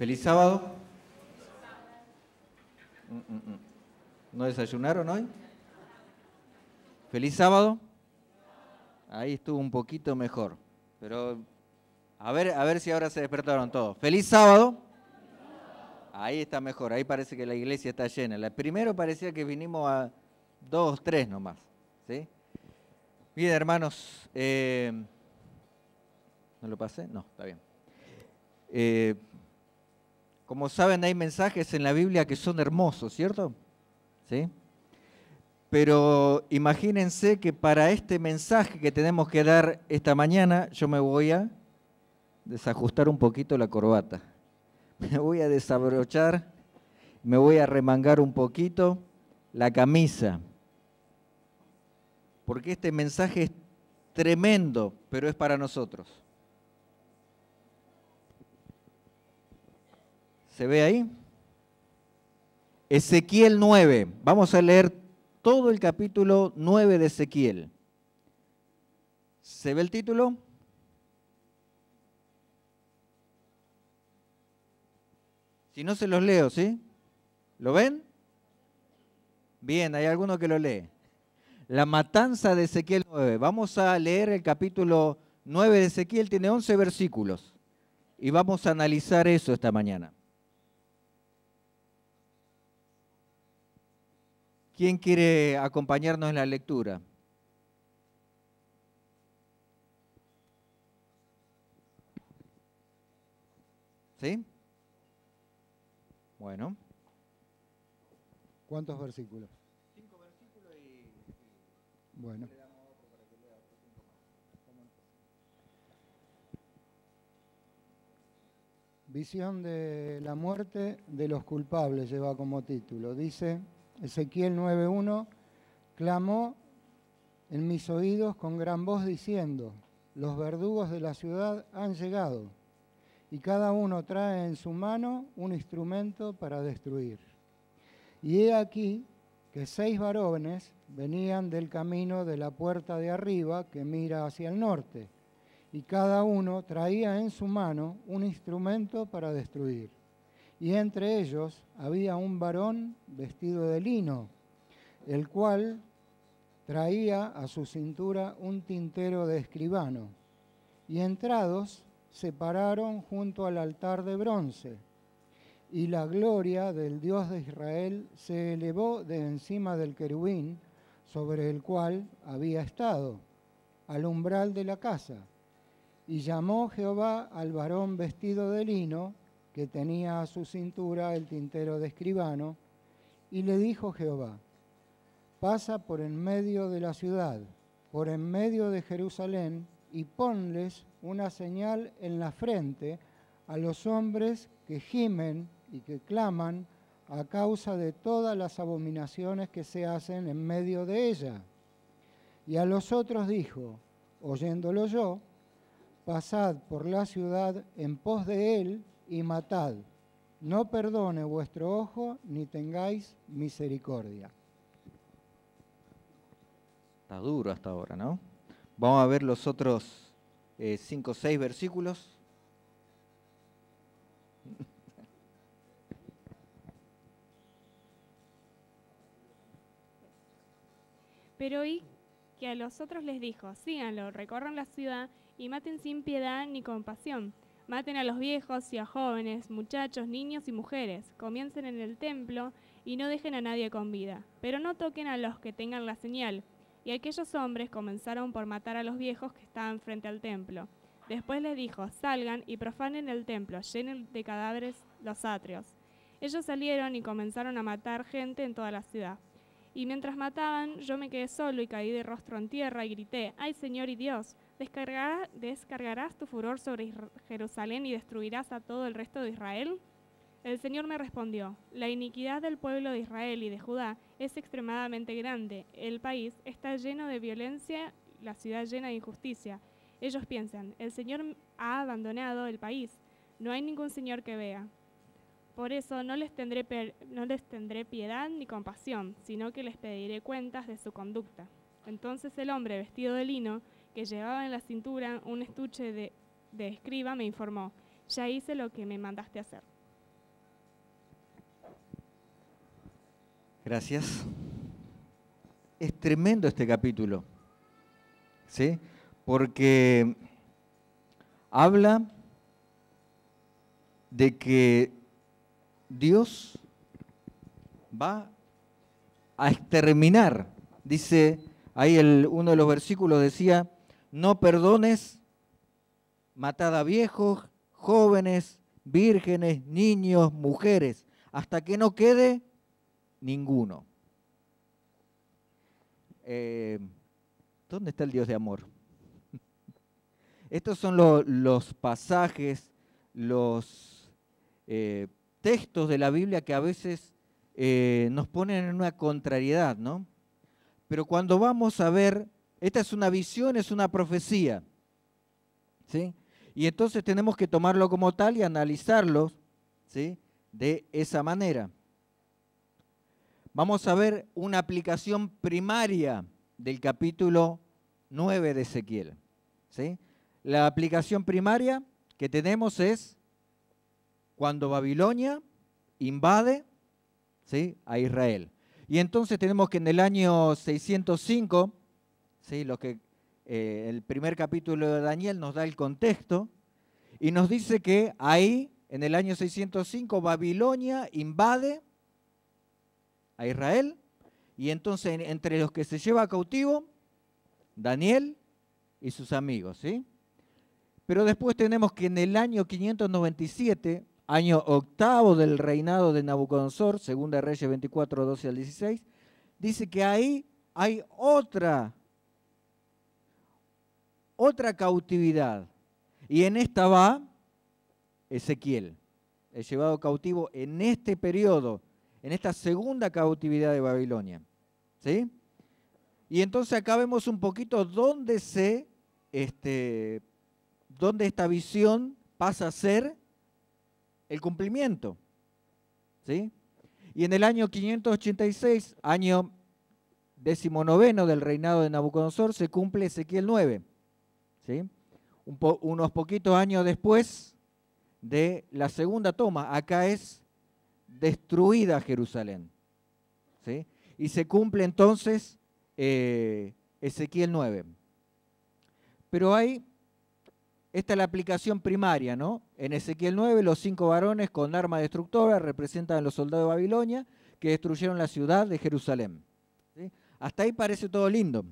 Feliz sábado. ¿No desayunaron hoy? Feliz sábado. Ahí estuvo un poquito mejor. Pero a ver si ahora se despertaron todos. Feliz sábado. Ahí está mejor. Ahí parece que la iglesia está llena. El primero parecía que vinimos a 2, 3 nomás. ¿Sí? Bien, hermanos. ¿No lo pasé? No, está bien. Como saben, hay mensajes en la Biblia que son hermosos, ¿cierto? ¿Sí? Pero imagínense que para este mensaje que tenemos que dar esta mañana, yo me voy a desajustar un poquito la corbata. Me voy a desabrochar, me voy a remangar un poquito la camisa. Porque este mensaje es tremendo, pero es para nosotros. ¿Se ve ahí? Ezequiel 9. Vamos a leer todo el capítulo 9 de Ezequiel. ¿Se ve el título? Si no, se los leo, ¿sí? ¿Lo ven? Bien, hay alguno que lo lee. La matanza de Ezequiel 9. Vamos a leer el capítulo 9 de Ezequiel, tiene 11 versículos. Y vamos a analizar eso esta mañana. ¿Quién quiere acompañarnos en la lectura? ¿Sí? Bueno. ¿Cuántos versículos? 5 versículos y... Bueno. Visión de la muerte de los culpables lleva como título. Dice Ezequiel 9:1, clamó en mis oídos con gran voz diciendo, los verdugos de la ciudad han llegado, y cada uno trae en su mano un instrumento para destruir. Y he aquí que 6 varones venían del camino de la puerta de arriba que mira hacia el norte, y cada uno traía en su mano un instrumento para destruir. Y entre ellos había un varón vestido de lino, el cual traía a su cintura un tintero de escribano. Y entrados se pararon junto al altar de bronce, y la gloria del Dios de Israel se elevó de encima del querubín sobre el cual había estado, al umbral de la casa. Y llamó Jehová al varón vestido de lino, que tenía a su cintura el tintero de escribano, y le dijo Jehová, pasa por en medio de la ciudad, por en medio de Jerusalén, y ponles una señal en la frente a los hombres que gimen y que claman a causa de todas las abominaciones que se hacen en medio de ella. Y a los otros dijo, oyéndolo yo, pasad por la ciudad en pos de él y matad. No perdone vuestro ojo ni tengáis misericordia. Está duro hasta ahora, ¿no? Vamos a ver los otros 5 o 6 versículos. Pero oí que a los otros les dijo, síganlo, recorran la ciudad y maten sin piedad ni compasión. Maten a los viejos y a jóvenes, muchachos, niños y mujeres. Comiencen en el templo y no dejen a nadie con vida. Pero no toquen a los que tengan la señal. Y aquellos hombres comenzaron por matar a los viejos que estaban frente al templo. Después les dijo, salgan y profanen el templo, llenen de cadáveres los atrios. Ellos salieron y comenzaron a matar gente en toda la ciudad. Y mientras mataban, yo me quedé solo y caí de rostro en tierra y grité, ¡ay, Señor y Dios! ¿Descargarás tu furor sobre Jerusalén y destruirás a todo el resto de Israel? El Señor me respondió, la iniquidad del pueblo de Israel y de Judá es extremadamente grande. El país está lleno de violencia, la ciudad llena de injusticia. Ellos piensan, el Señor ha abandonado el país, no hay ningún Señor que vea. Por eso no les tendré piedad ni compasión, sino que les pediré cuentas de su conducta. Entonces el hombre vestido de lino, que llevaba en la cintura un estuche de escriba, me informó, ya hice lo que me mandaste hacer. Gracias. Es tremendo este capítulo, ¿sí? Porque habla de que Dios va a exterminar. Dice, ahí uno de los versículos decía, no perdones, matad a viejos, jóvenes, vírgenes, niños, mujeres, hasta que no quede ninguno. ¿Dónde está el Dios de amor? Estos son los pasajes, los textos de la Biblia que a veces nos ponen en una contrariedad, ¿no? Pero cuando vamos a ver, esta es una visión, es una profecía, ¿sí? Y entonces tenemos que tomarlo como tal y analizarlo, ¿sí?, de esa manera. Vamos a ver una aplicación primaria del capítulo 9 de Ezequiel, ¿sí? La aplicación primaria que tenemos es cuando Babilonia invade, ¿sí?, a Israel. Y entonces tenemos que en el año 605, ¿sí?, el primer capítulo de Daniel nos da el contexto y nos dice que ahí, en el año 605, Babilonia invade a Israel y entonces entre los que se lleva cautivo, Daniel y sus amigos, ¿sí? Pero después tenemos que en el año 597, año octavo del reinado de Nabucodonosor, Segunda de Reyes 24, 12 al 16, dice que ahí hay otra cautividad. Y en esta va Ezequiel, es llevado cautivo en este periodo, en esta segunda cautividad de Babilonia, ¿sí? Y entonces acá vemos un poquito dónde esta visión pasa a ser el cumplimiento, ¿sí? Y en el año 586, año 19 del reinado de Nabucodonosor, se cumple Ezequiel 9, ¿sí? Unos poquitos años después de la segunda toma, acá es destruida Jerusalén, ¿sí? Y se cumple entonces Ezequiel 9. Pero esta es la aplicación primaria, ¿no? En Ezequiel 9, los 5 varones con arma destructora representan a los soldados de Babilonia que destruyeron la ciudad de Jerusalén, ¿sí? Hasta ahí parece todo lindo.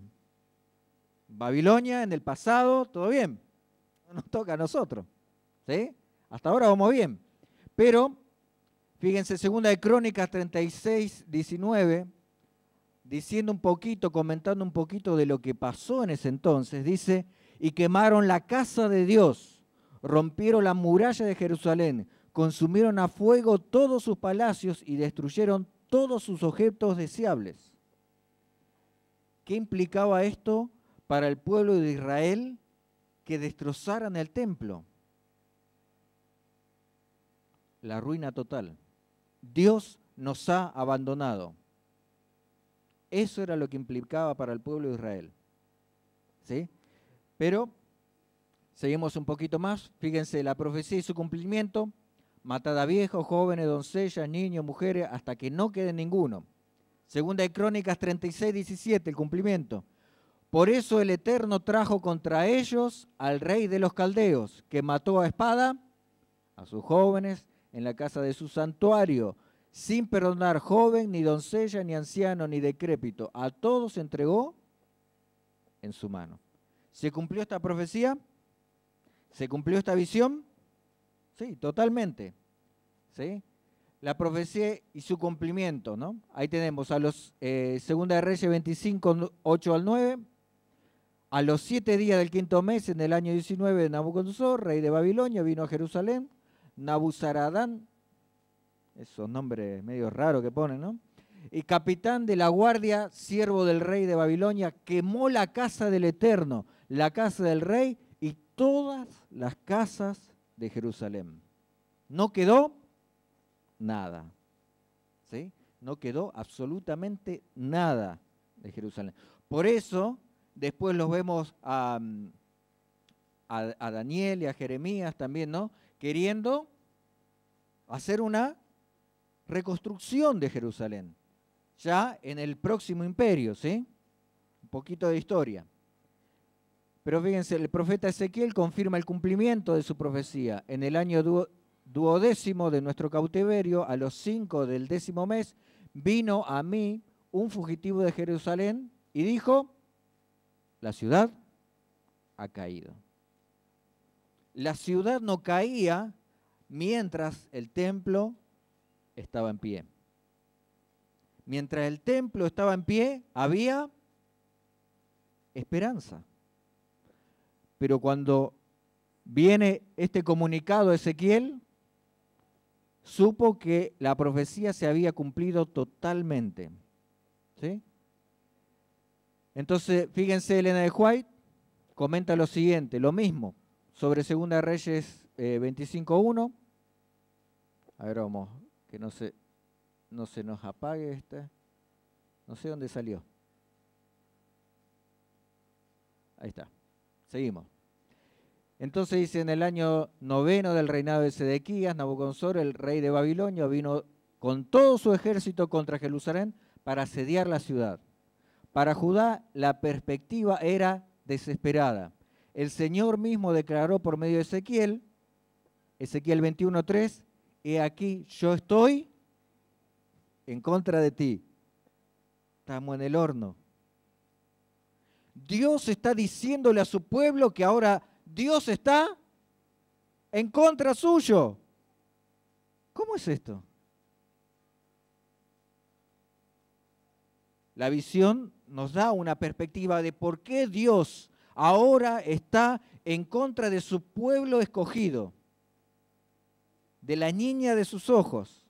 Babilonia en el pasado, todo bien. No nos toca a nosotros, ¿sí? Hasta ahora vamos bien. Pero, fíjense, Segunda de Crónicas 36, 19, diciendo un poquito, comentando un poquito de lo que pasó en ese entonces, dice, y quemaron la casa de Dios, rompieron la muralla de Jerusalén, consumieron a fuego todos sus palacios y destruyeron todos sus objetos deseables. ¿Qué implicaba esto para el pueblo de Israel? Que destrozaran el templo. La ruina total. Dios nos ha abandonado. Eso era lo que implicaba para el pueblo de Israel, ¿sí? Pero seguimos un poquito más. Fíjense, la profecía y su cumplimiento. Matad a viejos, jóvenes, doncellas, niños, mujeres, hasta que no quede ninguno. Segunda de Crónicas 36, 17, el cumplimiento. Por eso el Eterno trajo contra ellos al rey de los caldeos, que mató a espada a sus jóvenes en la casa de su santuario, sin perdonar joven, ni doncella, ni anciano, ni decrépito. A todos entregó en su mano. ¿Se cumplió esta profecía? ¿Se cumplió esta visión? Sí, totalmente, ¿sí? La profecía y su cumplimiento, ¿no? Ahí tenemos a los Segunda de Reyes 25, 8 al 9. A los 7 días del quinto mes, en el año 19 de Nabucodonosor, rey de Babilonia, vino a Jerusalén. Nabuzaradán, esos nombres medio raros que ponen, ¿no? Y capitán de la guardia, siervo del rey de Babilonia, quemó la casa del Eterno, la casa del rey y todas las casas de Jerusalén. No quedó nada, ¿sí? No quedó absolutamente nada de Jerusalén. Por eso, después los vemos a Daniel y a Jeremías también, ¿no? Queriendo hacer una reconstrucción de Jerusalén. ya en el próximo imperio, ¿sí? Un poquito de historia. Pero fíjense, el profeta Ezequiel confirma el cumplimiento de su profecía. En el año duodécimo de nuestro cautiverio, a los 5 del 10º mes, vino a mí un fugitivo de Jerusalén y dijo, la ciudad ha caído. La ciudad no caía mientras el templo estaba en pie. Mientras el templo estaba en pie, había esperanza. Pero cuando viene este comunicado de Ezequiel, supo que la profecía se había cumplido totalmente. ¿Sí? Entonces, fíjense, Elena de White comenta lo siguiente, lo mismo, sobre 2 Reyes 25:1. A ver, vamos, que no se nos apague esta. No sé dónde salió. Ahí está. Seguimos. Entonces dice, en el año 9 del reinado de Sedequías, Nabucodonosor, el rey de Babilonia, vino con todo su ejército contra Jerusalén para asediar la ciudad. Para Judá la perspectiva era desesperada. El Señor mismo declaró por medio de Ezequiel 21:3, he aquí, yo estoy en contra de ti. Estamos en el horno. Dios está diciéndole a su pueblo que ahora Dios está en contra suyo. ¿Cómo es esto? La visión nos da una perspectiva de por qué Dios ahora está en contra de su pueblo escogido, de la niña de sus ojos,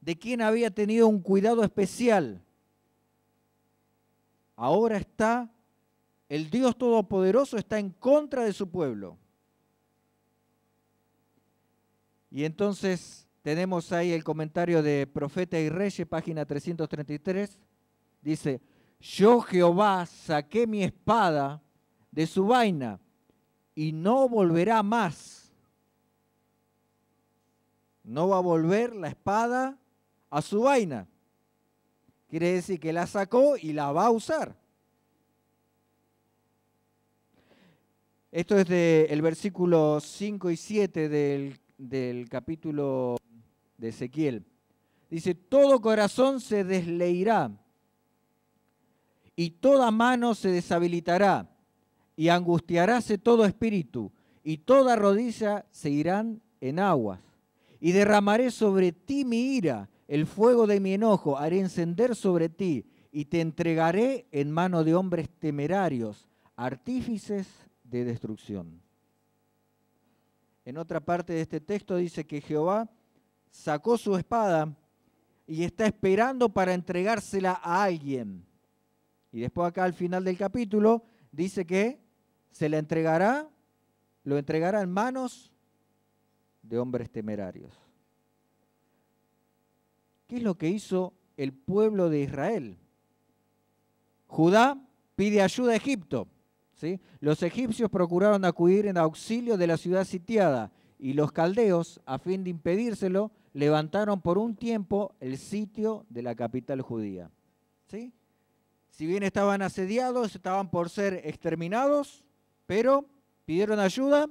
de quien había tenido un cuidado especial. Ahora está, el Dios Todopoderoso está en contra de su pueblo. Y entonces tenemos ahí el comentario de Profeta y Reyes, página 333. Dice, yo Jehová saqué mi espada de su vaina y no volverá más. No va a volver la espada a su vaina. Quiere decir que la sacó y la va a usar. Esto es del versículo 5 y 7 del capítulo de Ezequiel. Dice, todo corazón se desleirá y toda mano se deshabilitará y angustiaráse todo espíritu y toda rodilla se irán en aguas. Y derramaré sobre ti mi ira, el fuego de mi enojo, haré encender sobre ti y te entregaré en mano de hombres temerarios, artífices de destrucción. En otra parte de este texto dice que Jehová sacó su espada y está esperando para entregársela a alguien. Y después acá al final del capítulo dice que se la entregará, lo entregará en manos de hombres temerarios. ¿Qué es lo que hizo el pueblo de Israel? Judá pide ayuda a Egipto. ¿Sí? Los egipcios procuraron acudir en auxilio de la ciudad sitiada y los caldeos, a fin de impedírselo, levantaron por un tiempo el sitio de la capital judía. ¿Sí? Si bien estaban asediados, estaban por ser exterminados, pero pidieron ayuda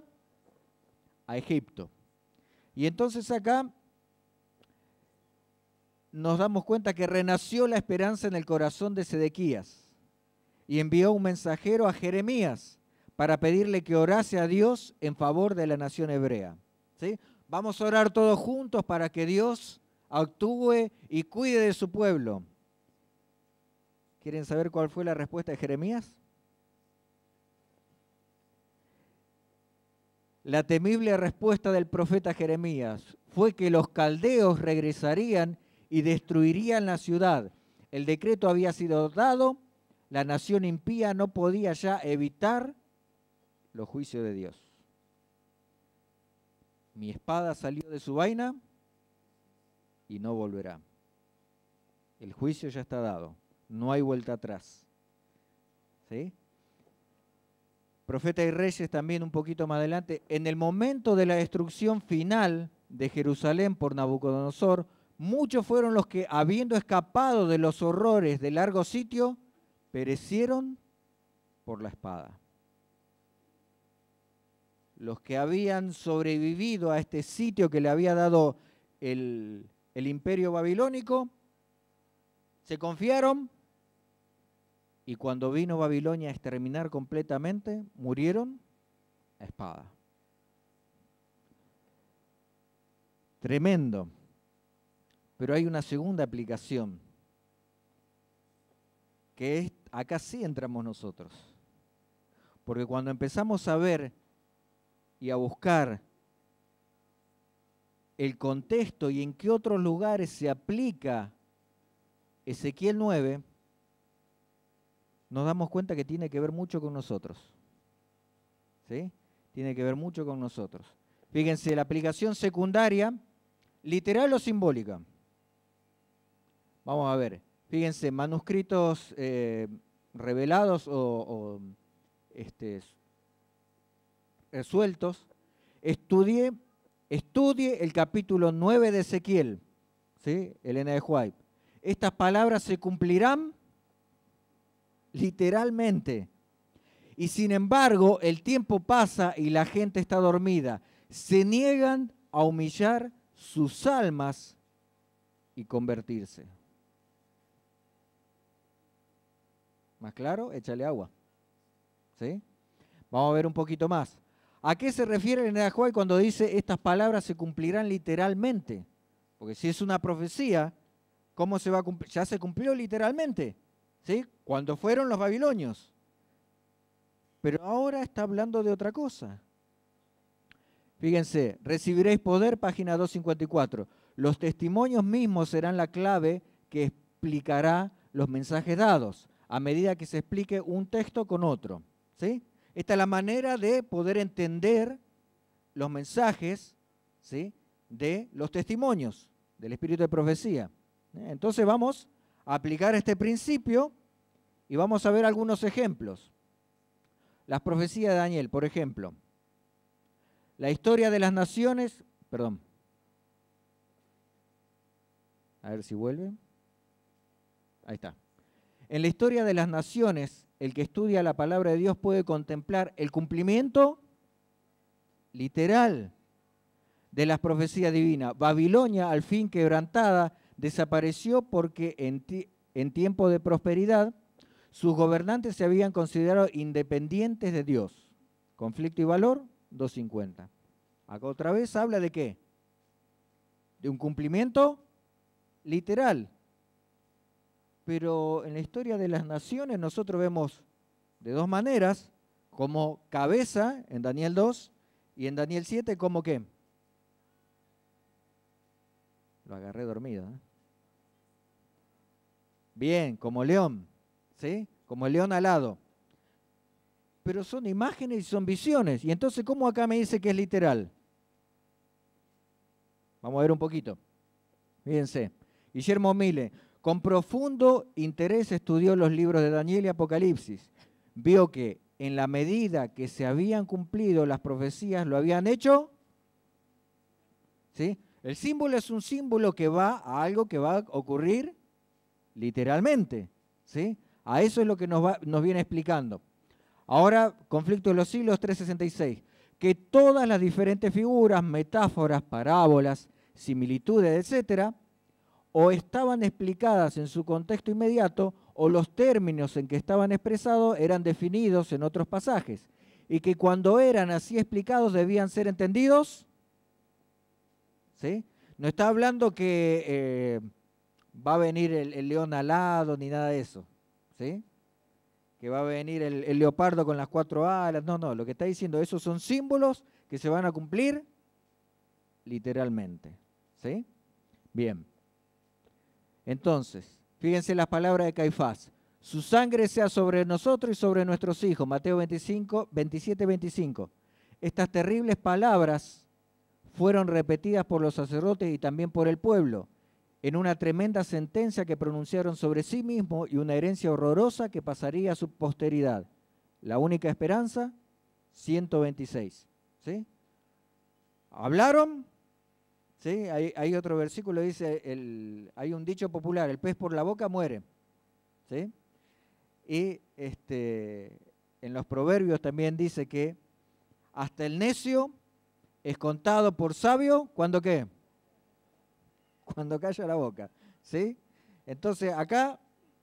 a Egipto. Y entonces acá nos damos cuenta que renació la esperanza en el corazón de Sedequías y envió un mensajero a Jeremías para pedirle que orase a Dios en favor de la nación hebrea. ¿Sí? Vamos a orar todos juntos para que Dios actúe y cuide de su pueblo. ¿Quieren saber cuál fue la respuesta de Jeremías? La temible respuesta del profeta Jeremías fue que los caldeos regresarían y destruirían la ciudad. El decreto había sido dado, la nación impía no podía ya evitar los juicios de Dios. Mi espada salió de su vaina y no volverá. El juicio ya está dado, no hay vuelta atrás. ¿Sí? Profeta y Reyes también un poquito más adelante, en el momento de la destrucción final de Jerusalén por Nabucodonosor, Muchos fueron los que, habiendo escapado de los horrores del largo sitio, perecieron por la espada. Los que habían sobrevivido a este sitio que le había dado el imperio babilónico, se confiaron y cuando vino Babilonia a exterminar completamente, murieron a espada. Tremendo. Pero hay una segunda aplicación, que es, acá sí entramos nosotros. Porque cuando empezamos a ver y a buscar el contexto y en qué otros lugares se aplica Ezequiel 9, nos damos cuenta que tiene que ver mucho con nosotros. ¿Sí? Tiene que ver mucho con nosotros. Fíjense, la aplicación secundaria, literal o simbólica. Vamos a ver. Fíjense, manuscritos revelados o sueltos. Estudie el capítulo 9 de Ezequiel, ¿sí? Elena de White. Estas palabras se cumplirán literalmente. Y sin embargo, el tiempo pasa y la gente está dormida. Se niegan a humillar sus almas y convertirse. ¿Más claro? Échale agua. ¿Sí? Vamos a ver un poquito más. ¿A qué se refiere Elena de White cuando dice estas palabras se cumplirán literalmente? Porque si es una profecía, ¿cómo se va a cumplir? Ya se cumplió literalmente, ¿sí? Cuando fueron los babilonios. Pero ahora está hablando de otra cosa. Fíjense, recibiréis poder, página 254. Los testimonios mismos serán la clave que explicará los mensajes dados, a medida que se explique un texto con otro, ¿sí? Esta es la manera de poder entender los mensajes, ¿sí?, de los testimonios del espíritu de profecía. Entonces vamos a aplicar este principio y vamos a ver algunos ejemplos. Las profecías de Daniel, por ejemplo. La historia de las naciones, perdón. A ver si vuelve. Ahí está. En la historia de las naciones, el que estudia la palabra de Dios puede contemplar el cumplimiento literal de las profecías divinas. Babilonia, al fin quebrantada, desapareció porque en tiempo de prosperidad sus gobernantes se habían considerado independientes de Dios. Conflicto y valor, 250. Acá otra vez habla de qué? De un cumplimiento literal. Pero en la historia de las naciones nosotros vemos de dos maneras, como cabeza en Daniel 2 y en Daniel 7 como qué. Lo agarré dormido, ¿eh? Bien, como león, ¿sí? Como el león alado. Pero son imágenes y son visiones. Y entonces, ¿cómo acá me dice que es literal? Vamos a ver un poquito. Fíjense. Guillermo Mille, con profundo interés estudió los libros de Daniel y Apocalipsis. Vio que en la medida que se habían cumplido las profecías, lo habían hecho. ¿Sí? El símbolo es un símbolo que va a algo que va a ocurrir literalmente. ¿Sí? A eso es lo que nos viene explicando. Ahora, conflicto de los siglos 366. Que todas las diferentes figuras, metáforas, parábolas, similitudes, etcétera, o estaban explicadas en su contexto inmediato, o los términos en que estaban expresados eran definidos en otros pasajes, y que cuando eran así explicados debían ser entendidos. ¿Sí? No está hablando que va a venir el león alado ni nada de eso, ¿sí? Que va a venir el leopardo con las 4 alas. No, no, lo que está diciendo, esos son símbolos que se van a cumplir literalmente, ¿sí? Bien. Entonces, fíjense las palabras de Caifás. Su sangre sea sobre nosotros y sobre nuestros hijos. Mateo 27, 25. Estas terribles palabras fueron repetidas por los sacerdotes y también por el pueblo, en una tremenda sentencia que pronunciaron sobre sí mismos y una herencia horrorosa que pasaría a su posteridad. La única esperanza, 126. ¿Sí? Hablaron, ¿Sí? Hay otro versículo que dice, hay un dicho popular, el pez por la boca muere. ¿Sí? Y en los proverbios también dice que hasta el necio es contado por sabio, ¿cuándo qué? Cuando calla la boca. ¿Sí? Entonces acá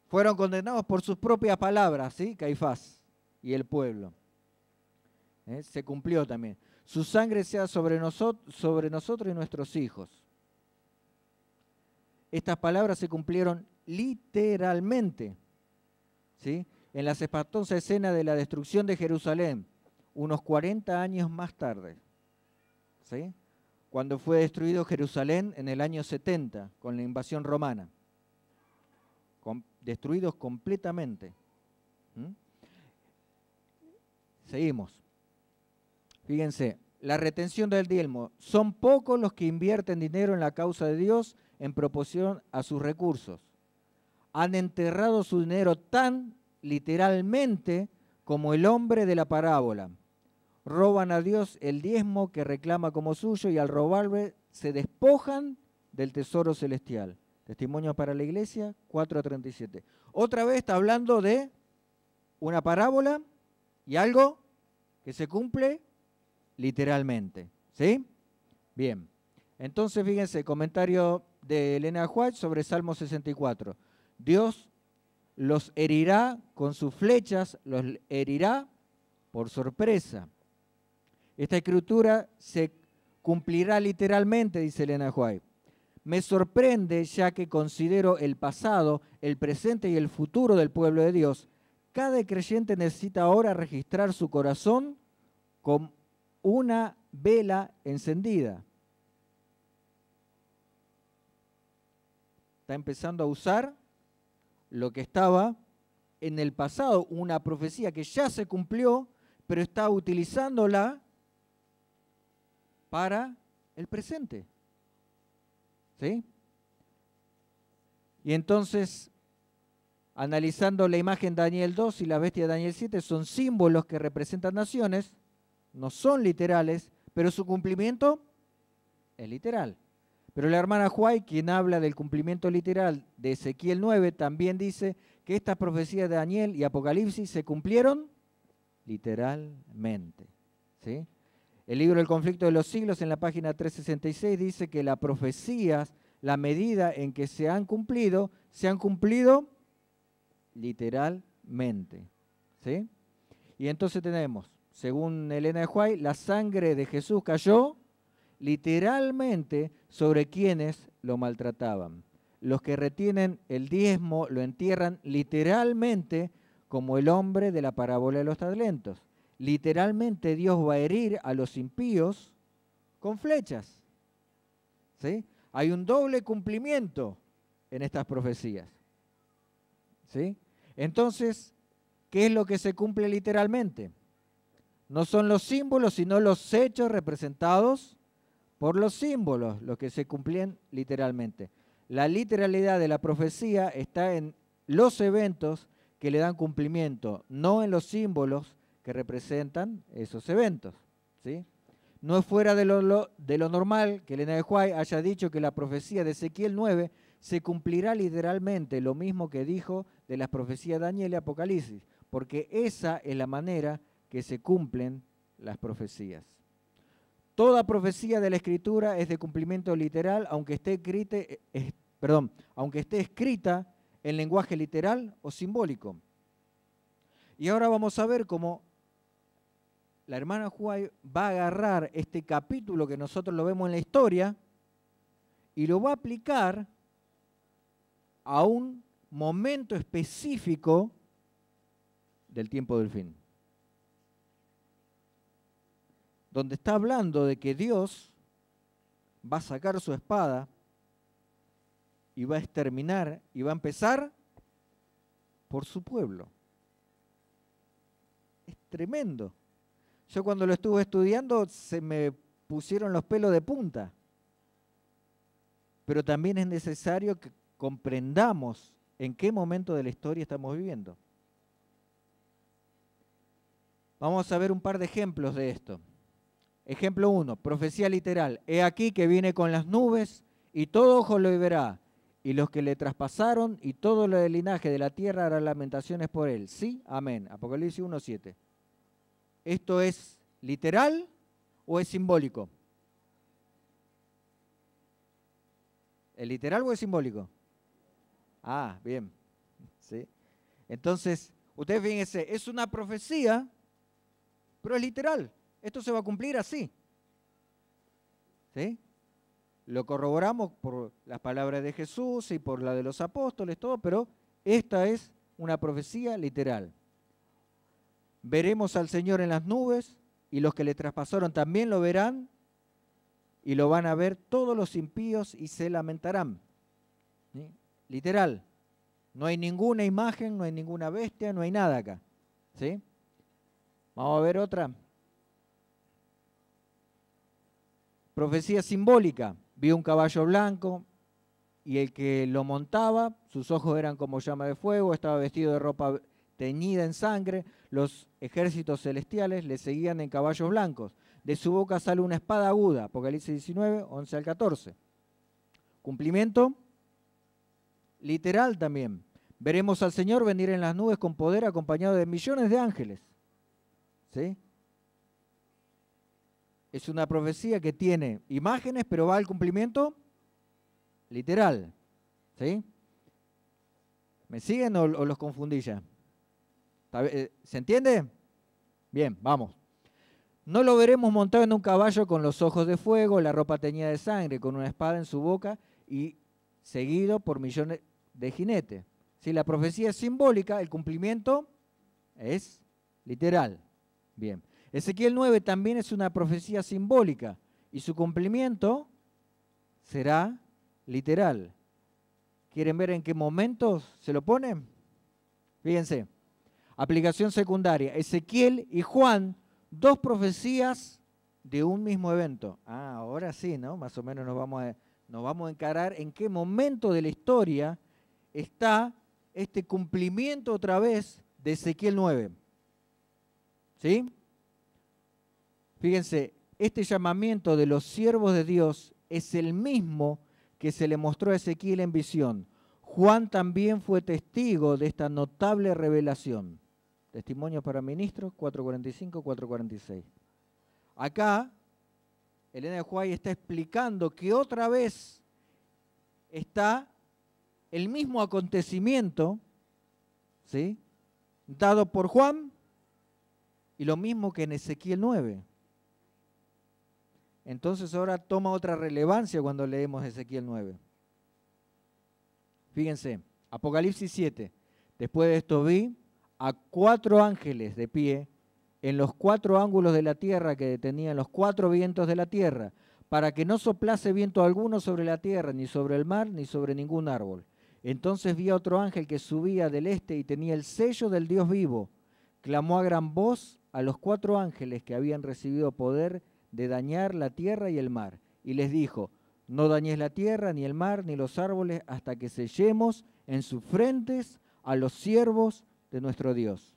fueron condenados por sus propias palabras, ¿sí? Caifás y el pueblo. Se cumplió también. Su sangre sea sobre nosotros y nuestros hijos. Estas palabras se cumplieron literalmente, ¿sí? En la espantosa escena de la destrucción de Jerusalén, unos 40 años más tarde, ¿sí? Cuando fue destruido Jerusalén en el año 70 con la invasión romana. Destruidos completamente. Seguimos. Fíjense, la retención del diezmo. Son pocos los que invierten dinero en la causa de Dios en proporción a sus recursos. Han enterrado su dinero tan literalmente como el hombre de la parábola. Roban a Dios el diezmo que reclama como suyo y al robarle se despojan del tesoro celestial. Testimonio para la Iglesia 4:37. Otra vez está hablando de una parábola y algo que se cumple literalmente. ¿Sí? Bien. Entonces, fíjense, comentario de Elena White sobre Salmo 64. Dios los herirá con sus flechas, los herirá por sorpresa. Esta escritura se cumplirá literalmente, dice Elena White. Me sorprende ya que considero el pasado, el presente y el futuro del pueblo de Dios. Cada creyente necesita ahora registrar su corazón con una vela encendida. Está empezando a usar lo que estaba en el pasado, una profecía que ya se cumplió, pero está utilizándola para el presente. ¿Sí? Y entonces, analizando la imagen de Daniel 2 y la bestia de Daniel 7, son símbolos que representan naciones, no son literales, pero su cumplimiento es literal. Pero la hermana White, quien habla del cumplimiento literal de Ezequiel 9, también dice que estas profecías de Daniel y Apocalipsis se cumplieron literalmente. ¿Sí? El libro El conflicto de los siglos, en la página 366, dice que las profecías, la medida en que se han cumplido literalmente. ¿Sí? Y entonces tenemos, según Elena de White, la sangre de Jesús cayó literalmente sobre quienes lo maltrataban. Los que retienen el diezmo lo entierran literalmente como el hombre de la parábola de los talentos. Literalmente Dios va a herir a los impíos con flechas. ¿Sí? Hay un doble cumplimiento en estas profecías. ¿Sí? Entonces, ¿qué es lo que se cumple literalmente? No son los símbolos, sino los hechos representados por los símbolos, los que se cumplían literalmente. La literalidad de la profecía está en los eventos que le dan cumplimiento, no en los símbolos que representan esos eventos. ¿Sí? No es fuera de lo normal que Elena de White haya dicho que la profecía de Ezequiel 9 se cumplirá literalmente, lo mismo que dijo de las profecías de Daniel y Apocalipsis, porque esa es la manera que se cumplen las profecías. Toda profecía de la Escritura es de cumplimiento literal, aunque esté escrita en lenguaje literal o simbólico. Y ahora vamos a ver cómo la hermana White va a agarrar este capítulo que nosotros lo vemos en la historia y lo va a aplicar a un momento específico del tiempo del fin, donde está hablando de que Dios va a sacar su espada y va a exterminar y va a empezar por su pueblo. Es tremendo. Yo cuando lo estuve estudiando se me pusieron los pelos de punta. Pero también es necesario que comprendamos en qué momento de la historia estamos viviendo. Vamos a ver un par de ejemplos de esto. Ejemplo 1, profecía literal. He aquí que viene con las nubes y todo ojo lo verá, y los que le traspasaron y todo lo del linaje de la tierra harán lamentaciones por él. Sí, amén. Apocalipsis 1:7. ¿Esto es literal o es simbólico? ¿Es literal o es simbólico? Ah, bien. ¿Sí? Entonces, ustedes fíjense, es una profecía, pero es literal. Esto se va a cumplir así. ¿Sí? Lo corroboramos por las palabras de Jesús y por la de los apóstoles, todo, pero esta es una profecía literal. Veremos al Señor en las nubes y los que le traspasaron también lo verán y lo van a ver todos los impíos y se lamentarán. ¿Sí? Literal. No hay ninguna imagen, no hay ninguna bestia, no hay nada acá. ¿Sí? Vamos a ver otra. Profecía simbólica. Vi un caballo blanco y el que lo montaba, sus ojos eran como llama de fuego, estaba vestido de ropa teñida en sangre, los ejércitos celestiales le seguían en caballos blancos. De su boca sale una espada aguda, Apocalipsis 19, 11 al 14. Cumplimiento literal también. Veremos al Señor venir en las nubes con poder acompañado de millones de ángeles. ¿Sí? Es una profecía que tiene imágenes, pero va al cumplimiento literal. ¿Sí? ¿Me siguen o los confundí ya? ¿Se entiende? Bien, vamos. No lo veremos montado en un caballo con los ojos de fuego, la ropa teñida de sangre, con una espada en su boca y seguido por millones de jinetes. Si la profecía es simbólica, el cumplimiento es literal. Bien. Ezequiel 9 también es una profecía simbólica y su cumplimiento será literal. ¿Quieren ver en qué momentos se lo pone? Fíjense. Aplicación secundaria. Ezequiel y Juan, dos profecías de un mismo evento. Ah, ahora sí, ¿no? Más o menos nos vamos a encarar en qué momento de la historia está este cumplimiento otra vez de Ezequiel 9. ¿Sí? Fíjense, este llamamiento de los siervos de Dios es el mismo que se le mostró a Ezequiel en visión. Juan también fue testigo de esta notable revelación. Testimonios para ministros, 445, 446. Acá, Elena de White está explicando que otra vez está el mismo acontecimiento, ¿sí?, dado por Juan y lo mismo que en Ezequiel 9. Entonces ahora toma otra relevancia cuando leemos Ezequiel 9. Fíjense, Apocalipsis 7. Después de esto vi a 4 ángeles de pie en los 4 ángulos de la tierra que detenían los 4 vientos de la tierra, para que no soplase viento alguno sobre la tierra, ni sobre el mar, ni sobre ningún árbol. Entonces vi a otro ángel que subía del este y tenía el sello del Dios vivo. Clamó a gran voz a los 4 ángeles que habían recibido poder de dañar la tierra y el mar. Y les dijo, no dañéis la tierra, ni el mar, ni los árboles, hasta que sellemos en sus frentes a los siervos de nuestro Dios.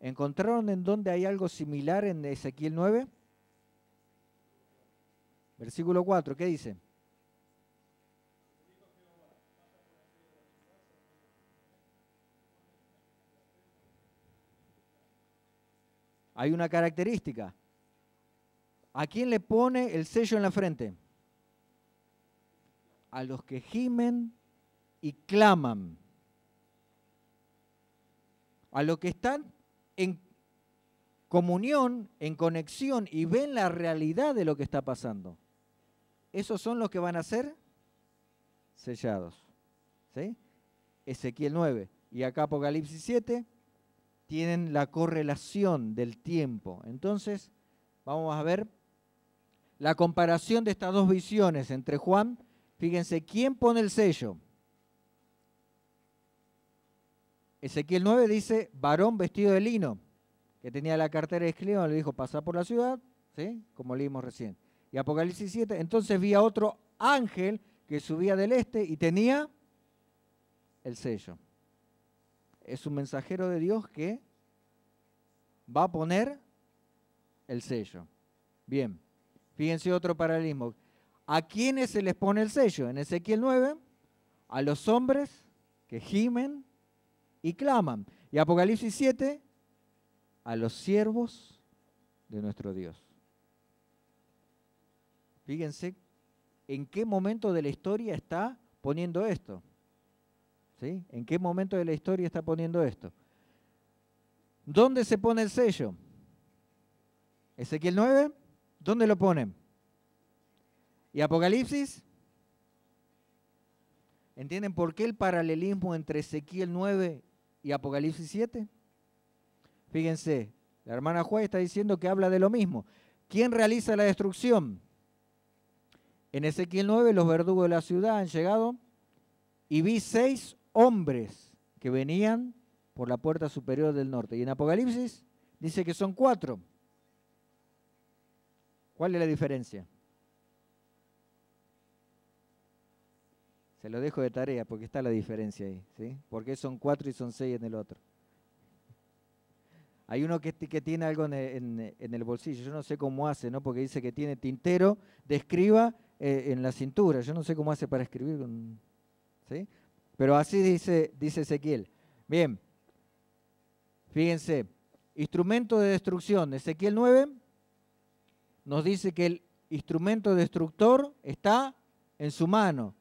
¿Encontraron en dónde hay algo similar en Ezequiel 9? Versículo 4, ¿qué dice? Hay una característica. ¿A quién le pone el sello en la frente? A los que gimen y claman. A los que están en comunión, en conexión y ven la realidad de lo que está pasando. Esos son los que van a ser sellados. ¿Sí? Ezequiel 9 y acá Apocalipsis 7 tienen la correlación del tiempo. Entonces, vamos a ver la comparación de estas dos visiones entre Juan. Fíjense, ¿quién pone el sello? Ezequiel 9 dice, varón vestido de lino, que tenía la cartera de escribano, le dijo, pasá por la ciudad, ¿sí?, como leímos recién. Y Apocalipsis 7, entonces vi a otro ángel que subía del este y tenía el sello. Es un mensajero de Dios que va a poner el sello. Bien, fíjense otro paralelismo. ¿A quiénes se les pone el sello? En Ezequiel 9, a los hombres que gimen y claman. Y Apocalipsis 7, a los siervos de nuestro Dios. Fíjense en qué momento de la historia está poniendo esto. ¿Sí? ¿En qué momento de la historia está poniendo esto? ¿Dónde se pone el sello? Ezequiel 9, ¿dónde lo ponen? ¿Y Apocalipsis? ¿Entienden por qué el paralelismo entre Ezequiel 9 y Apocalipsis 7? Fíjense, la hermana Juárez está diciendo que habla de lo mismo. ¿Quién realiza la destrucción? En Ezequiel 9 los verdugos de la ciudad han llegado y vi 6 hombres que venían por la puerta superior del norte. Y en Apocalipsis dice que son 4. ¿Cuál es la diferencia? Se lo dejo de tarea porque está la diferencia ahí, ¿sí? ¿Por qué son 4 y son 6 en el otro? Hay uno que tiene algo en el bolsillo, yo no sé cómo hace, ¿no? Porque dice que tiene tintero de escriba en la cintura, yo no sé cómo hace para escribir, ¿sí? Pero así dice Ezequiel. Bien, fíjense, instrumento de destrucción, Ezequiel 9 nos dice que el instrumento destructor está en su mano,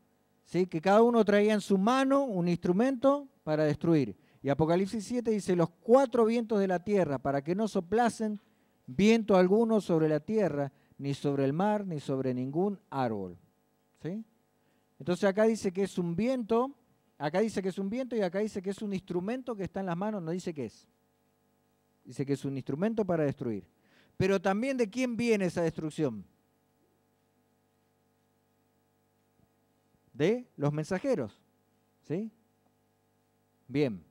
¿sí? Que cada uno traía en su mano un instrumento para destruir. Y Apocalipsis 7 dice, los 4 vientos de la tierra, para que no soplasen viento alguno sobre la tierra, ni sobre el mar, ni sobre ningún árbol. ¿Sí? Entonces acá dice que es un viento, acá dice que es un viento y acá dice que es un instrumento que está en las manos, no dice qué es. Dice que es un instrumento para destruir. Pero también ¿de quién viene esa destrucción? De los mensajeros. ¿Sí? Bien.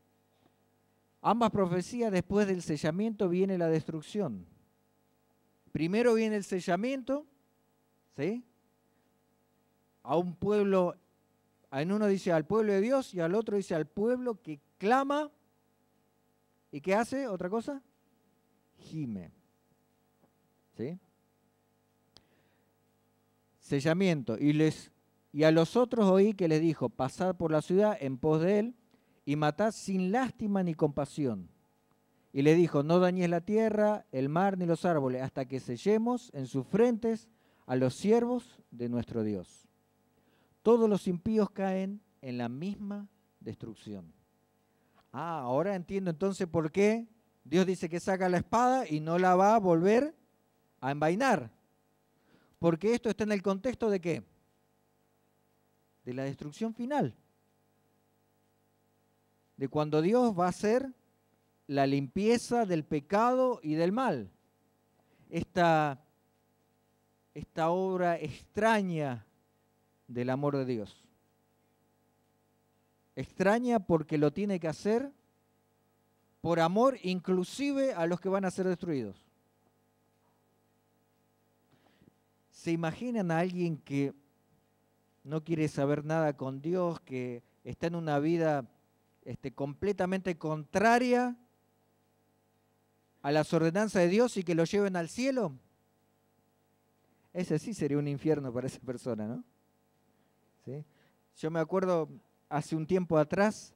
Ambas profecías, después del sellamiento viene la destrucción. Primero viene el sellamiento, ¿sí? A un pueblo, en uno dice al pueblo de Dios y al otro dice al pueblo que clama. ¿Y qué hace? ¿Otra cosa? Gime. ¿Sí? Sellamiento. Y a los otros oí que les dijo, pasad por la ciudad en pos de él y matad sin lástima ni compasión. Y le dijo, no dañéis la tierra, el mar ni los árboles, hasta que sellemos en sus frentes a los siervos de nuestro Dios. Todos los impíos caen en la misma destrucción. Ahora entiendo entonces por qué Dios dice que saca la espada y no la va a volver a envainar. Porque esto está en el contexto ¿de qué? De la destrucción final. De cuando Dios va a hacer la limpieza del pecado y del mal. Esta obra extraña del amor de Dios. Extraña porque lo tiene que hacer por amor inclusive a los que van a ser destruidos. ¿Se imaginan a alguien que no quiere saber nada con Dios, que está en una vida completamente contraria a las ordenanzas de Dios y que lo lleven al cielo? Ese sí sería un infierno para esa persona, ¿no? ¿Sí? Yo me acuerdo, hace un tiempo atrás,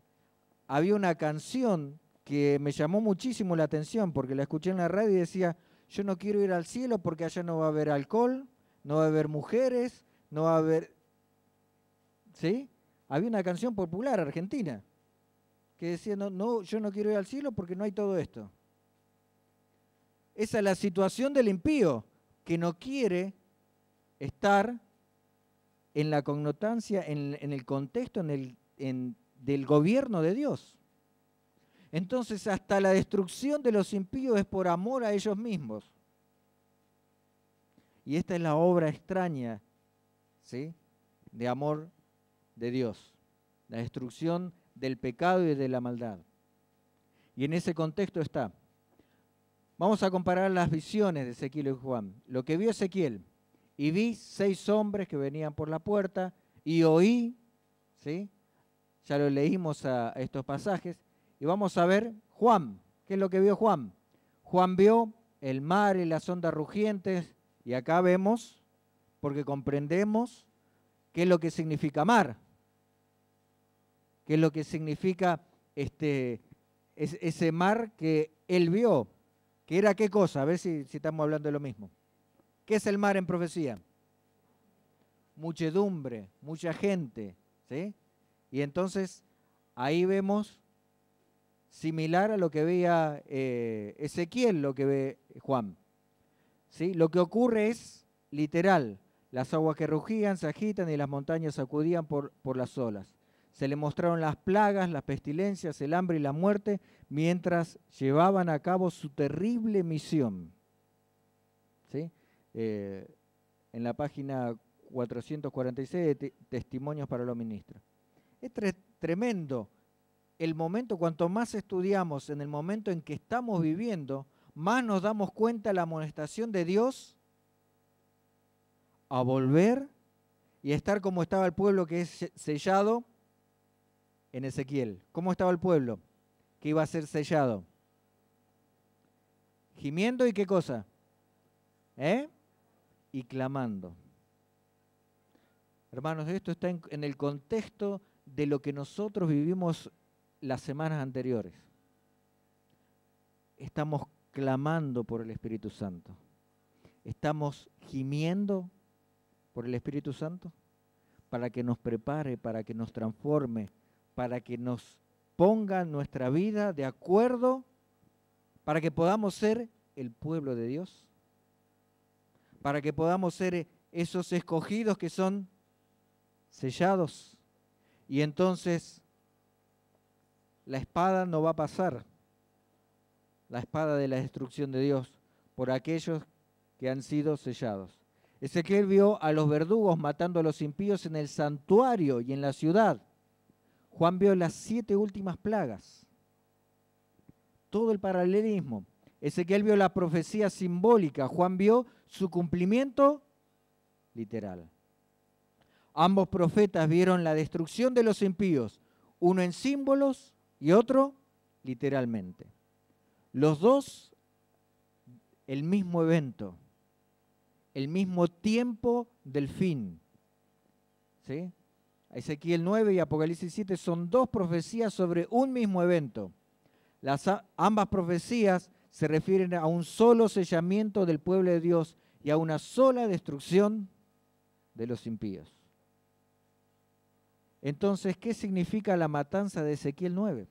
había una canción que me llamó muchísimo la atención porque la escuché en la radio y decía, yo no quiero ir al cielo porque allá no va a haber alcohol, no va a haber mujeres, no va a haber... ¿Sí? Había una canción popular argentina que decía, no, yo no quiero ir al cielo porque no hay todo esto. Esa es la situación del impío, que no quiere estar en la connotancia, en el contexto del gobierno de Dios. Entonces, hasta la destrucción de los impíos es por amor a ellos mismos. Y esta es la obra extraña, ¿sí?, de amor de Dios, la destrucción del pecado y de la maldad. Y en ese contexto está. Vamos a comparar las visiones de Ezequiel y Juan. Lo que vio Ezequiel, y vi 6 hombres que venían por la puerta, y oí, ¿sí? Ya lo leímos a estos pasajes, y vamos a ver Juan. ¿Qué es lo que vio Juan? Juan vio el mar y las ondas rugientes Y acá vemos, porque comprendemos qué es lo que significa amar, qué es lo que significa ese mar que él vio, que era qué cosa, a ver si estamos hablando de lo mismo. ¿Qué es el mar en profecía? Muchedumbre, mucha gente, ¿sí? Y entonces ahí vemos similar a lo que veía Ezequiel, lo que ve Juan, ¿sí? Lo que ocurre es literal, las aguas que rugían se agitan y las montañas sacudían por las olas. Se le mostraron las plagas, las pestilencias, el hambre y la muerte, mientras llevaban a cabo su terrible misión. ¿Sí? En la página 446 de Testimonios para los Ministros. Es tremendo el momento, cuanto más estudiamos en el momento en que estamos viviendo, más nos damos cuenta de la amonestación de Dios a volver y a estar como estaba el pueblo que es sellado en Ezequiel. ¿Cómo estaba el pueblo que iba a ser sellado? Gimiendo y qué cosa, y clamando. Hermanos, esto está en el contexto de lo que nosotros vivimos las semanas anteriores. Estamos clamando por el Espíritu Santo. Estamos gimiendo por el Espíritu Santo para que nos prepare, para que nos transforme, para que nos ponga nuestra vida de acuerdo, para que podamos ser el pueblo de Dios, para que podamos ser esos escogidos que son sellados. Y entonces la espada no va a pasar, la espada de la destrucción de Dios, por aquellos que han sido sellados. Ezequiel vio a los verdugos matando a los impíos en el santuario y en la ciudad. Juan vio las 7 últimas plagas. Todo el paralelismo. Ezequiel vio la profecía simbólica. Juan vio su cumplimiento literal. Ambos profetas vieron la destrucción de los impíos, uno en símbolos y otro literalmente. Los dos, el mismo evento, el mismo tiempo del fin. ¿Sí? Ezequiel 9 y Apocalipsis 7 son dos profecías sobre un mismo evento. Ambas profecías se refieren a un solo sellamiento del pueblo de Dios y a una sola destrucción de los impíos. Entonces, ¿qué significa la matanza de Ezequiel 9?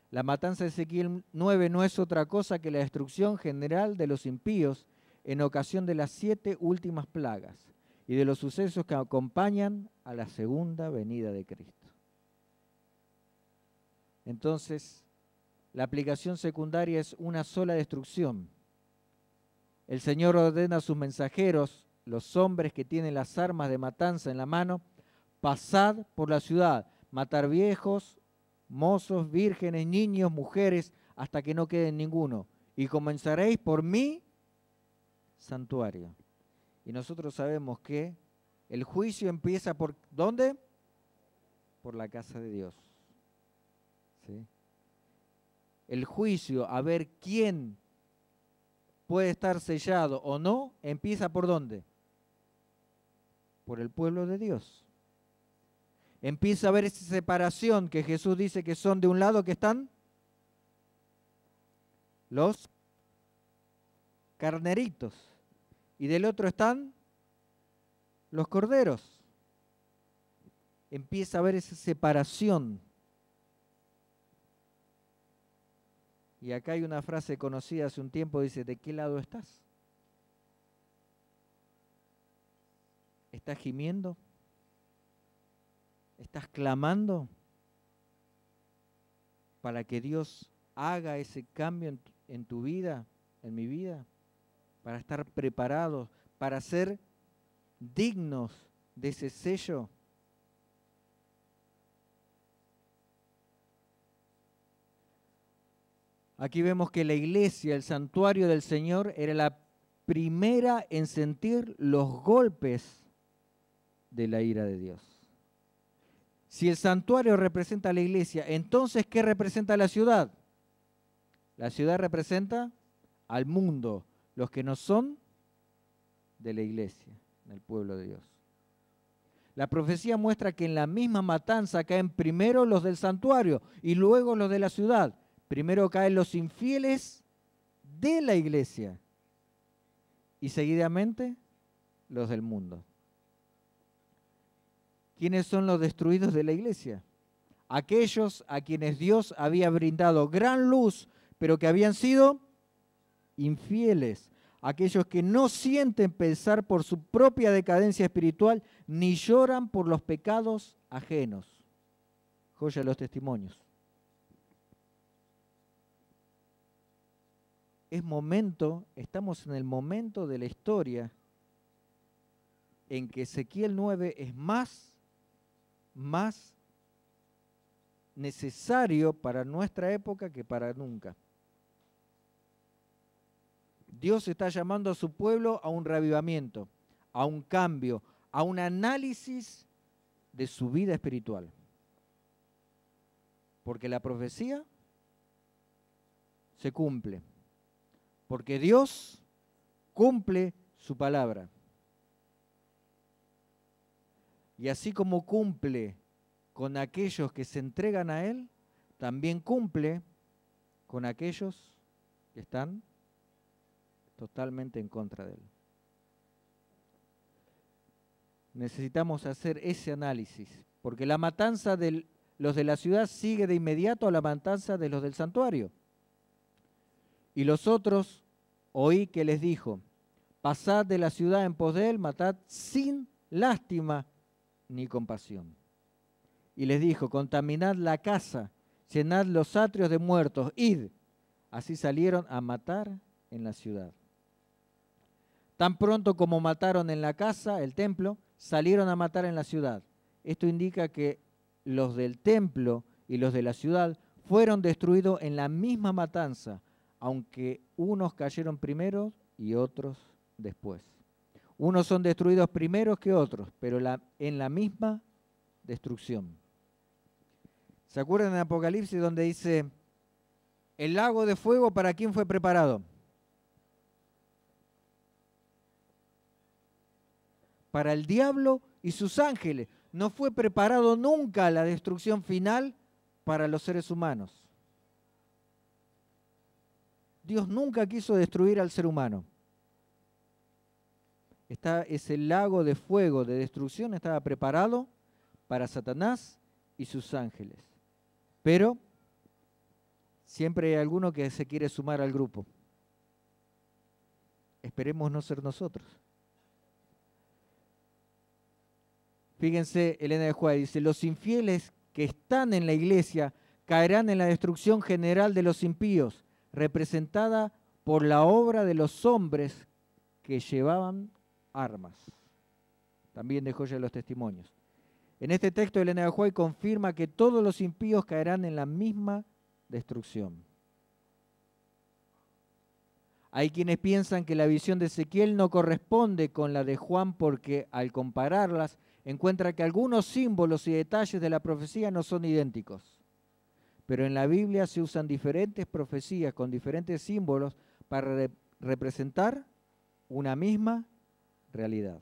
La matanza de Ezequiel 9 no es otra cosa que la destrucción general de los impíos en ocasión de las 7 últimas plagas y de los sucesos que acompañan a la segunda venida de Cristo. Entonces, la aplicación secundaria es una sola destrucción. El Señor ordena a sus mensajeros, los hombres que tienen las armas de matanza en la mano, pasad por la ciudad, matar viejos, mozos, vírgenes, niños, mujeres, hasta que no quede ninguno. Y comenzaréis por mi santuario. Y nosotros sabemos que el juicio empieza por ¿dónde? Por la casa de Dios. ¿Sí? El juicio, a ver quién puede estar sellado o no, empieza por ¿dónde? Por el pueblo de Dios. Empieza a haber esa separación que Jesús dice que son de un lado que están los carneritos y del otro están los corderos. Empieza a haber esa separación. Y acá hay una frase conocida hace un tiempo, dice, ¿de qué lado estás? ¿Estás gimiendo? ¿Estás clamando para que Dios haga ese cambio en tu vida, en mi vida? Para estar preparados, para ser dignos de ese sello. Aquí vemos que la iglesia, el santuario del Señor, era la primera en sentir los golpes de la ira de Dios. Si el santuario representa a la iglesia, entonces ¿qué representa la ciudad? La ciudad representa al mundo, los que no son de la iglesia, del pueblo de Dios. La profecía muestra que en la misma matanza caen primero los del santuario y luego los de la ciudad. Primero caen los infieles de la iglesia y seguidamente los del mundo. ¿Quiénes son los destruidos de la iglesia? Aquellos a quienes Dios había brindado gran luz, pero que habían sido infieles. Aquellos que no sienten pesar por su propia decadencia espiritual, ni lloran por los pecados ajenos. Joya de los testimonios. Estamos en el momento de la historia en que Ezequiel 9 es más necesario para nuestra época que para nunca. Dios está llamando a su pueblo a un reavivamiento, a un cambio, a un análisis de su vida espiritual. Porque la profecía se cumple. Porque Dios cumple su palabra. Y así como cumple con aquellos que se entregan a Él, también cumple con aquellos que están totalmente en contra de Él. Necesitamos hacer ese análisis, porque la matanza de los de la ciudad sigue de inmediato a la matanza de los del santuario. Y los otros oí que les dijo: pasad de la ciudad en pos de él, matad sin lástima ni compasión. Y les dijo: contaminad la casa, llenad los atrios de muertos, id. Así salieron a matar en la ciudad. Tan pronto como mataron en la casa, el templo, salieron a matar en la ciudad. Esto indica que los del templo y los de la ciudad fueron destruidos en la misma matanza, aunque unos cayeron primero y otros después. Unos son destruidos primero que otros, pero en la misma destrucción. ¿Se acuerdan en Apocalipsis donde dice: el lago de fuego para quién fue preparado? Para el diablo y sus ángeles. No fue preparado nunca la destrucción final para los seres humanos. Dios nunca quiso destruir al ser humano. Ese lago de fuego, de destrucción, estaba preparado para Satanás y sus ángeles. Pero siempre hay alguno que se quiere sumar al grupo. Esperemos no ser nosotros. Fíjense, Elena de Juárez dice: los infieles que están en la iglesia caerán en la destrucción general de los impíos, representada por la obra de los hombres que llevaban armas. También de Joya de los Testimonios. En este texto, Elena de Juárez confirma que todos los impíos caerán en la misma destrucción. Hay quienes piensan que la visión de Ezequiel no corresponde con la de Juan porque, al compararlas, encuentra que algunos símbolos y detalles de la profecía no son idénticos. Pero en la Biblia se usan diferentes profecías con diferentes símbolos para representar una misma realidad.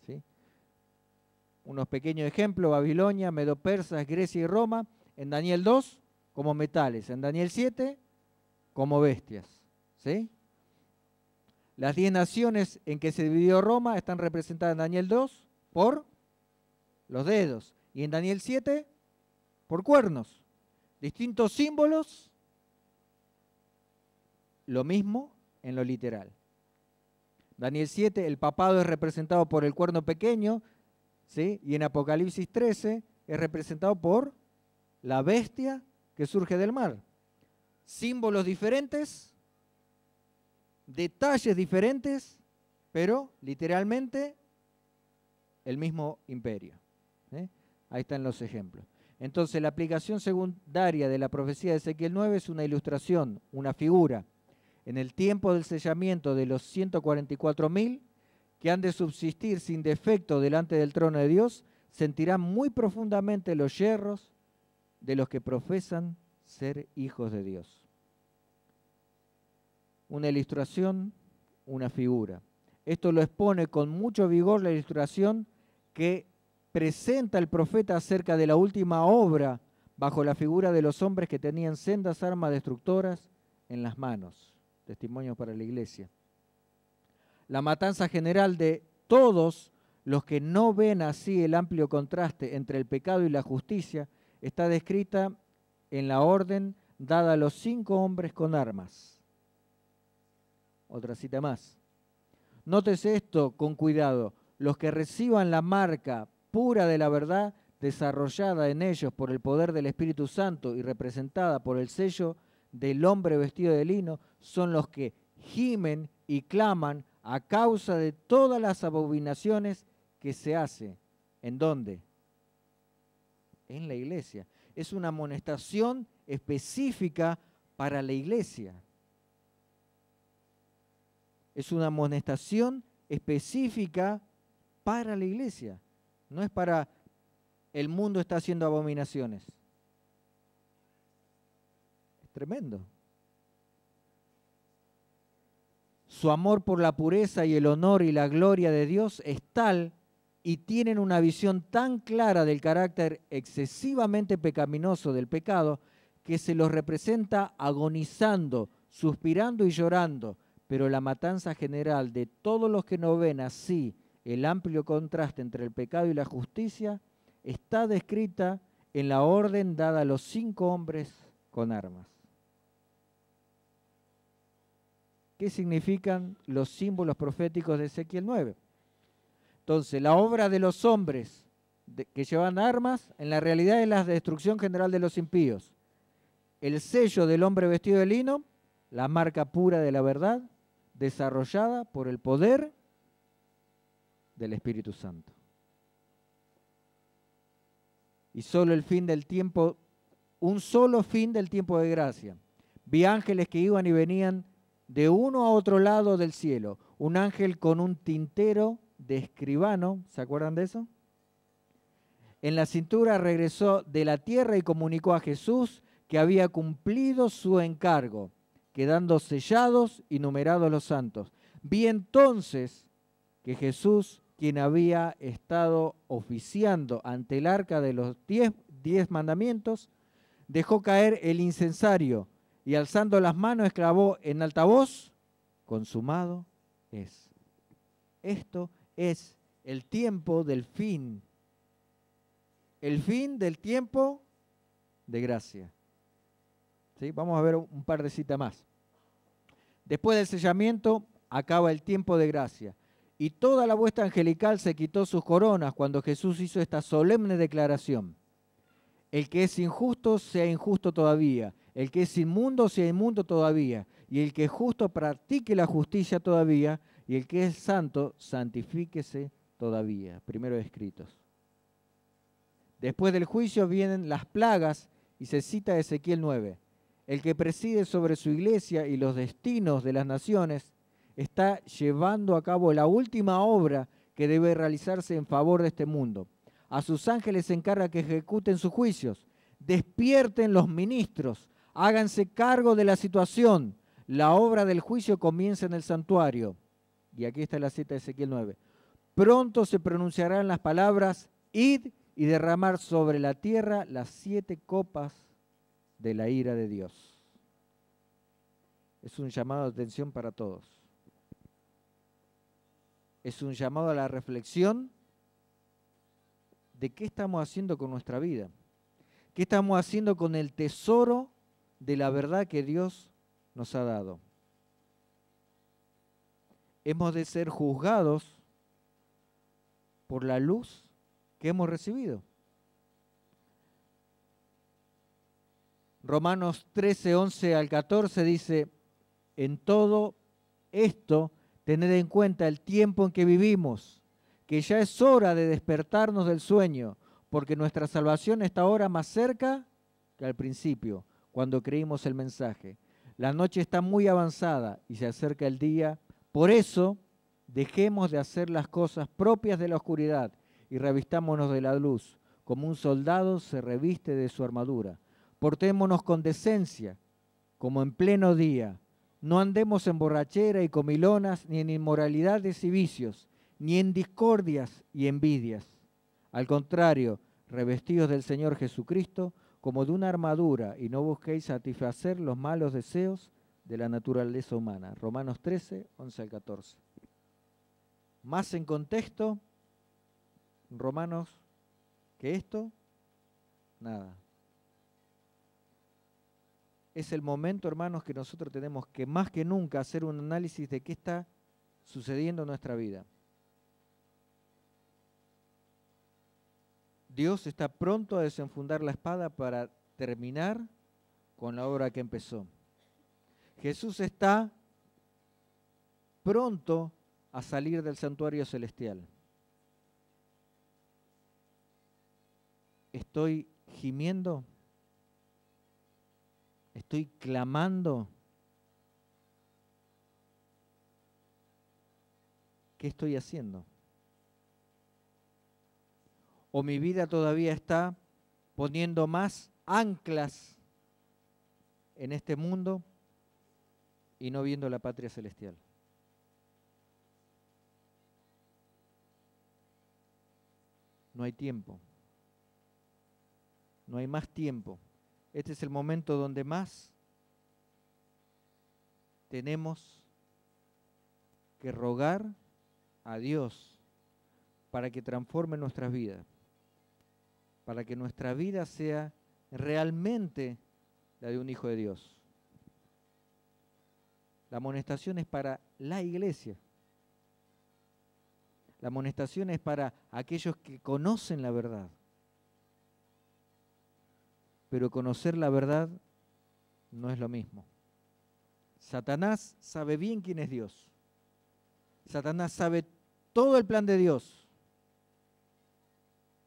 ¿Sí? Unos pequeños ejemplos: Babilonia, Medo-Persas, Grecia y Roma, en Daniel 2 como metales, en Daniel 7 como bestias. ¿Sí? Las 10 naciones en que se dividió Roma están representadas en Daniel 2 por los dedos y en Daniel 7 por cuernos. Distintos símbolos, lo mismo en lo literal. Daniel 7, el papado es representado por el cuerno pequeño, ¿sí? Y en Apocalipsis 13 es representado por la bestia que surge del mar. Símbolos diferentes, detalles diferentes, pero literalmente el mismo imperio. Ahí están los ejemplos. Entonces, la aplicación secundaria de la profecía de Ezequiel 9 es una ilustración, una figura. En el tiempo del sellamiento de los 144.000 que han de subsistir sin defecto delante del trono de Dios, sentirán muy profundamente los yerros de los que profesan ser hijos de Dios. una ilustración, una figura. Esto lo expone con mucho vigor la ilustración que presenta el profeta acerca de la última obra bajo la figura de los hombres que tenían sendas armas destructoras en las manos. Testimonio para la iglesia. La matanza general de todos los que no ven así el amplio contraste entre el pecado y la justicia está descrita en la orden dada a los 5 hombres con armas. Otra cita más. Nótese esto con cuidado. Los que reciban la marca pura de la verdad desarrollada en ellos por el poder del Espíritu Santo y representada por el sello del hombre vestido de lino son los que gimen y claman a causa de todas las abominaciones que se hace. ¿En dónde? En la iglesia. Es una amonestación específica para la iglesia. Es una amonestación específica para la iglesia. No es para el mundo está haciendo abominaciones. Es tremendo. Su amor por la pureza y el honor y la gloria de Dios es tal y tienen una visión tan clara del carácter excesivamente pecaminoso del pecado que se los representa agonizando, suspirando y llorando, pero la matanza general de todos los que no ven así el amplio contraste entre el pecado y la justicia está descrita en la orden dada a los 5 hombres con armas. ¿Qué significan los símbolos proféticos de Ezequiel 9? Entonces, la obra de los hombres que llevan armas, en la realidad es la destrucción general de los impíos. El sello del hombre vestido de lino, la marca pura de la verdad, desarrollada por el poder del Espíritu Santo. Y solo el fin del tiempo, un solo fin del tiempo de gracia. Vi ángeles que iban y venían de uno a otro lado del cielo. Un ángel con un tintero de escribano, ¿se acuerdan de eso? En la cintura regresó de la tierra y comunicó a Jesús que había cumplido su encargo, quedando sellados y numerados los santos. Vi entonces que Jesús, quien había estado oficiando ante el arca de los 10 mandamientos, dejó caer el incensario y alzando las manos exclamó en alta voz, consumado es. Esto es el tiempo del fin. El fin del tiempo de gracia. ¿Sí? Vamos a ver un par de citas más. Después del sellamiento acaba el tiempo de gracia. Y toda la hueste angelical se quitó sus coronas cuando Jesús hizo esta solemne declaración. El que es injusto sea injusto todavía. El que es inmundo sea inmundo todavía. Y el que es justo practique la justicia todavía. Y el que es santo santifíquese todavía. Primero escritos. Después del juicio vienen las plagas y se cita Ezequiel 9. El que preside sobre su iglesia y los destinos de las naciones está llevando a cabo la última obra que debe realizarse en favor de este mundo. A sus ángeles se encarga que ejecuten sus juicios. Despierten los ministros, háganse cargo de la situación. La obra del juicio comienza en el santuario. Y aquí está la cita de Ezequiel 9. Pronto se pronunciarán las palabras, id y derramar sobre la tierra las 7 copas de la ira de Dios. Es un llamado de atención para todos. Es un llamado a la reflexión de qué estamos haciendo con nuestra vida. ¿Qué estamos haciendo con el tesoro de la verdad que Dios nos ha dado? Hemos de ser juzgados por la luz que hemos recibido. Romanos 13, 11 al 14 dice, en todo esto tened en cuenta el tiempo en que vivimos, que ya es hora de despertarnos del sueño, porque nuestra salvación está ahora más cerca que al principio, cuando creímos el mensaje. La noche está muy avanzada y se acerca el día. Por eso, dejemos de hacer las cosas propias de la oscuridad y revistámonos de la luz, como un soldado se reviste de su armadura. Portémonos con decencia, como en pleno día, No andemos en borrachera y comilonas, ni en inmoralidades y vicios, ni en discordias y envidias. Al contrario, revestidos del Señor Jesucristo como de una armadura, y no busquéis satisfacer los malos deseos de la naturaleza humana. Romanos 13, 11 al 14. Más en contexto, Romanos, que esto, nada. Es el momento, hermanos, que nosotros tenemos que más que nunca hacer un análisis de qué está sucediendo en nuestra vida. Dios está pronto a desenfundar la espada para terminar con la obra que empezó. Jesús está pronto a salir del santuario celestial. Estoy gimiendo. Estoy clamando. ¿Qué estoy haciendo? ¿O mi vida todavía está poniendo más anclas en este mundo y no viendo la patria celestial? No hay tiempo. No hay más tiempo. Este es el momento donde más tenemos que rogar a Dios para que transforme nuestras vidas, para que nuestra vida sea realmente la de un hijo de Dios. La amonestación es para la iglesia. La amonestación es para aquellos que conocen la verdad. Pero conocer la verdad no es lo mismo. Satanás sabe bien quién es Dios. Satanás sabe todo el plan de Dios,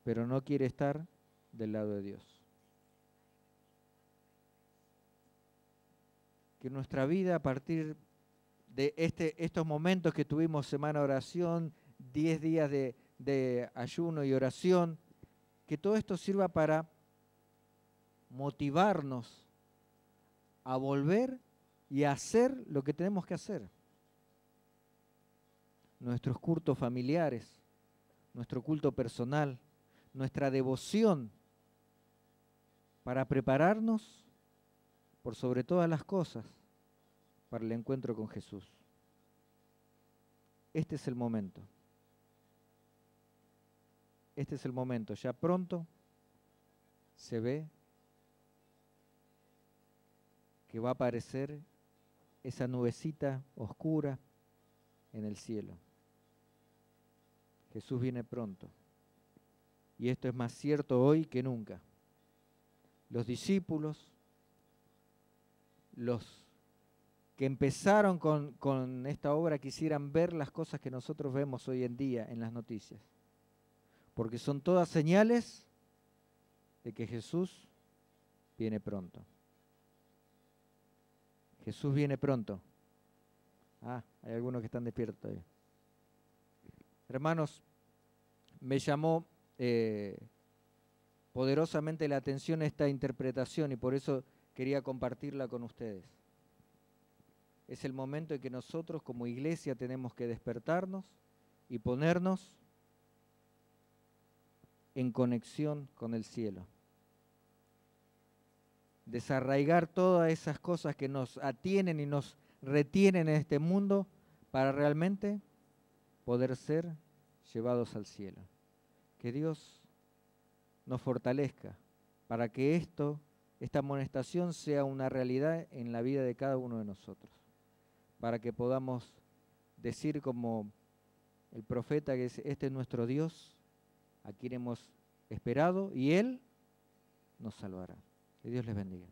pero no quiere estar del lado de Dios. Que nuestra vida, a partir de estos momentos que tuvimos, semana de oración, 10 días de ayuno y oración, que todo esto sirva para motivarnos a volver y a hacer lo que tenemos que hacer. Nuestros cultos familiares, nuestro culto personal, nuestra devoción, para prepararnos por sobre todas las cosas para el encuentro con Jesús. Este es el momento. Este es el momento. Ya pronto se ve que va a aparecer esa nubecita oscura en el cielo. Jesús viene pronto. Y esto es más cierto hoy que nunca. Los discípulos, los que empezaron con esta obra, quisieran ver las cosas que nosotros vemos hoy en día en las noticias. Porque son todas señales de que Jesús viene pronto. Jesús viene pronto. Hay algunos que están despiertos todavía. Hermanos, me llamó poderosamente la atención esta interpretación y por eso quería compartirla con ustedes. Es el momento en que nosotros como iglesia tenemos que despertarnos y ponernos en conexión con el cielo. Desarraigar todas esas cosas que nos atienen y nos retienen en este mundo para realmente poder ser llevados al cielo. Que Dios nos fortalezca para que esta amonestación sea una realidad en la vida de cada uno de nosotros, para que podamos decir como el profeta que este es nuestro Dios, a quien hemos esperado y Él nos salvará. Que Dios les bendiga.